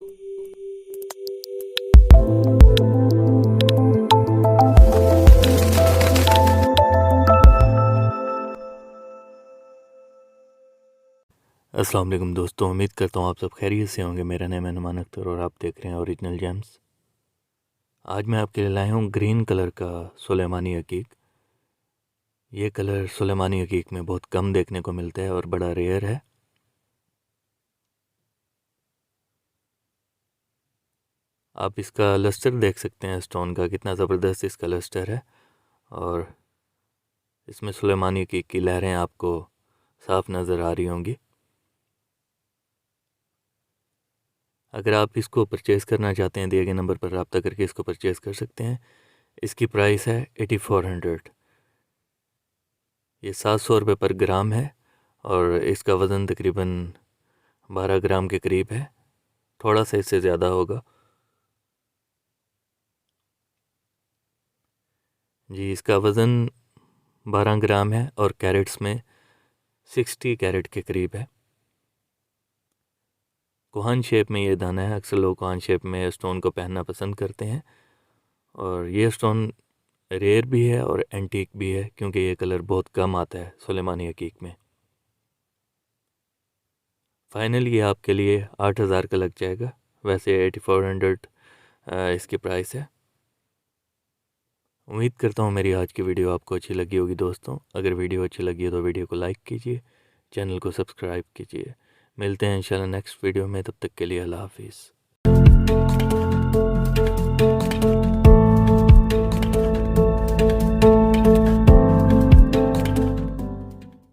अस्सलाम वालेकुम दोस्तों, उम्मीद करता हूँ आप सब खैरियत से होंगे। मेरा नाम है नुमान अख्तर और आप देख रहे हैं ओरिजिनल जेम्स। आज मैं आपके लिए लाया हूँ ग्रीन कलर का सुलेमानी अकीक। ये कलर सुलेमानी अकीक में बहुत कम देखने को मिलता है और बड़ा रेयर है। आप इसका लस्टर देख सकते हैं स्टोन का, कितना ज़बरदस्त इसका लस्टर है और इसमें सुलेमानी अकीक की लहरें आपको साफ नज़र आ रही होंगी। अगर आप इसको परचेज़ करना चाहते हैं, दिए गए नंबर पर रब्ता करके इसको परचेज़ कर सकते हैं। इसकी प्राइस है 8400। ये 700 रुपये पर ग्राम है और इसका वज़न तकरीबन 12 ग्राम के करीब है, थोड़ा सा इससे ज़्यादा होगा जी। इसका वज़न 12 ग्राम है और कैरेट्स में 60 कैरेट के करीब है। कोहन शेप में ये दाना है। अक्सर लोग कोहन शेप में स्टोन को पहनना पसंद करते हैं और ये स्टोन रेयर भी है और एंटीक भी है क्योंकि ये कलर बहुत कम आता है सुलेमानी अकीक में। फाइनली ये आपके लिए 8000 का लग जाएगा। वैसे 8400 इसकी प्राइस है। उम्मीद करता हूँ मेरी आज की वीडियो आपको अच्छी लगी होगी दोस्तों। अगर वीडियो अच्छी लगी है तो वीडियो को लाइक कीजिए, चैनल को सब्सक्राइब कीजिए। मिलते हैं इंशाल्लाह नेक्स्ट वीडियो में, तब तक के लिए अल्लाह हाफिज़।